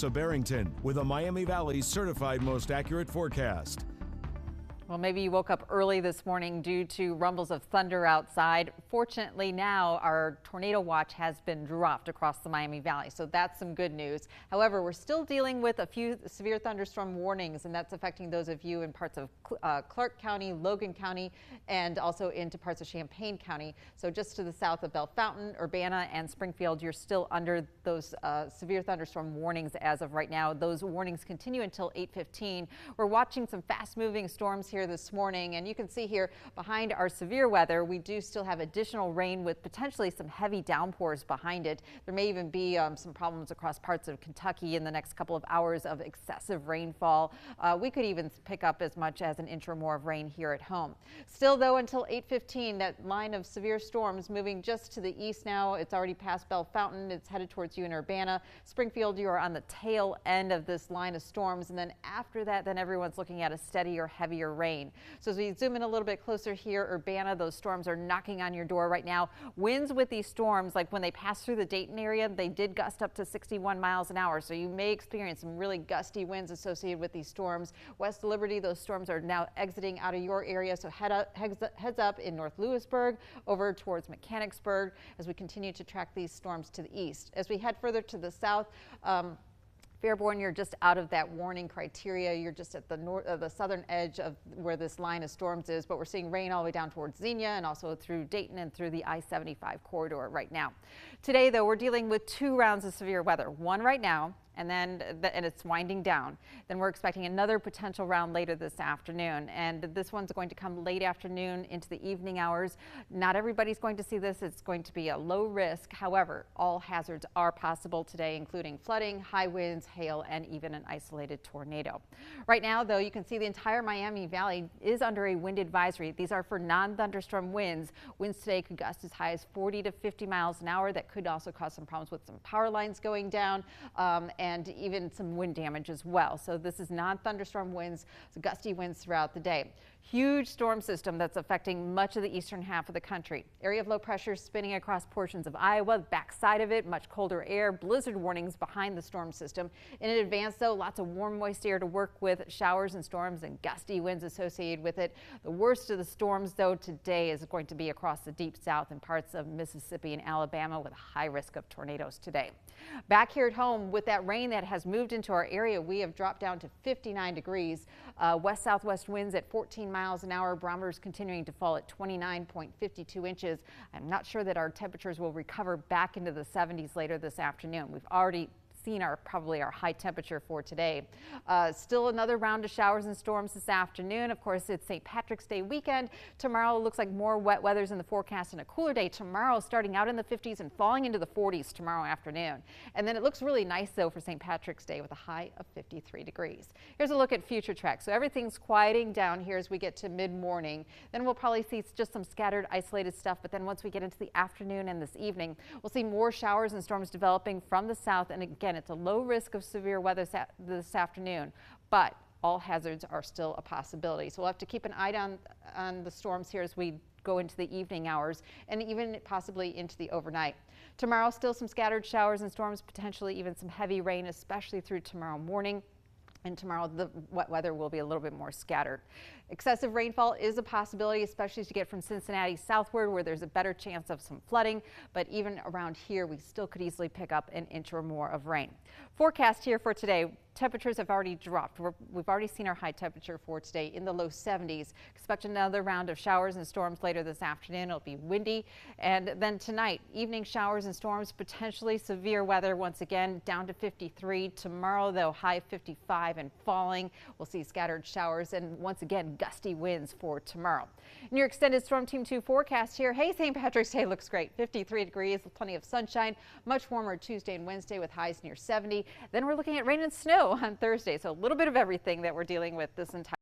Barrington with a Miami Valley certified most accurate forecast. Well, maybe you woke up early this morning due to rumbles of thunder outside. Fortunately, now our tornado watch has been dropped across the Miami Valley, so that's some good news. However, we're still dealing with a few severe thunderstorm warnings, and that's affecting those of you in parts of Clark County, Logan County, and also into parts of Champaign County. So just to the south of Bellefontaine, Urbana, and Springfield, you're still under those severe thunderstorm warnings as of right now. Those warnings continue until 8:15. We're watching some fast-moving storms here this morning, and you can see here behind our severe weather, we do still have additional rain with potentially some heavy downpours behind it. There may even be some problems across parts of Kentucky in the next couple of hours of excessive rainfall. We could even pick up as much as an inch or more of rain here at home. Still, though, until 8:15, that line of severe storms moving just to the east now. It's already past Bellefontaine. It's headed towards you in Urbana. Springfield, you are on the tail end of this line of storms, and then after that, then everyone's looking at a steadier, heavier rain. So as we zoom in a little bit closer here, Urbana, those storms are knocking on your door right now. Winds with these storms, like when they pass through the Dayton area, they did gust up to 61 miles an hour. So you may experience some really gusty winds associated with these storms. West of Liberty, those storms are now exiting out of your area. So heads up in North Lewisburg over towards Mechanicsburg as we continue to track these storms to the east. As we head further to the south, Fairborn, you're just out of that warning criteria. You're just at the southern edge of where this line of storms is, but we're seeing rain all the way down towards Xenia and also through Dayton and through the I-75 corridor right now. Today, though, we're dealing with 2 rounds of severe weather. One right now, and it's winding down. Then we're expecting another potential round later this afternoon, and this one's going to come late afternoon into the evening hours. Not everybody's going to see this. It's going to be a low risk. However, all hazards are possible today, including flooding, high winds, hail, and even an isolated tornado. Right now, though, you can see the entire Miami Valley is under a wind advisory. These are for non-thunderstorm winds. Winds today could gust as high as 40 to 50 miles an hour. That could also cause some problems with some power lines going down and even some wind damage as well. So this is non-thunderstorm winds, so gusty winds throughout the day. Huge storm system that's affecting much of the eastern half of the country. Area of low pressure spinning across portions of Iowa, backside of it, much colder air, blizzard warnings behind the storm system. In advance, though, lots of warm, moist air to work with, showers and storms and gusty winds associated with it. The worst of the storms, though, today is going to be across the deep south and parts of Mississippi and Alabama with a high risk of tornadoes today. Back here at home, with that rain that has moved into our area, we have dropped down to 59 degrees. West-southwest winds at 14 miles an hour. Barometers continuing to fall at 29.52 inches. I'm not sure that our temperatures will recover back into the 70s later this afternoon. We've already seen probably our high temperature for today. Still another round of showers and storms this afternoon. Of course, it's St. Patrick's Day weekend. Tomorrow looks like more wet weather's in the forecast and a cooler day tomorrow, starting out in the 50s and falling into the 40s tomorrow afternoon. And then it looks really nice, though, for St. Patrick's Day with a high of 53 degrees. Here's a look at future tracks. So everything's quieting down here as we get to mid-morning. Then we'll probably see just some scattered, isolated stuff. But then once we get into the afternoon and this evening, we'll see more showers and storms developing from the south. And again, it's a low risk of severe weather this afternoon, but all hazards are still a possibility. So we'll have to keep an eye on the storms here as we go into the evening hours and even possibly into the overnight. Tomorrow, still some scattered showers and storms, potentially even some heavy rain, especially through tomorrow morning. And tomorrow, the wet weather will be a little bit more scattered. Excessive rainfall is a possibility, especially as you get from Cincinnati southward, where there's a better chance of some flooding. But even around here, we still could easily pick up an inch or more of rain. Forecast here for today. Temperatures have already dropped. We've already seen our high temperature for today in the low 70s. Expect another round of showers and storms later this afternoon. It'll be windy. And then tonight, evening showers and storms, potentially severe weather once again, down to 53. Tomorrow, though, high 55 and falling. We'll see scattered showers and once again, gusty winds for tomorrow. In your extended Storm Team 2 forecast here, hey, St. Patrick's Day looks great. 53 degrees, plenty of sunshine, much warmer Tuesday and Wednesday with highs near 70. Then we're looking at rain and snow on Thursday. So a little bit of everything that we're dealing with this entire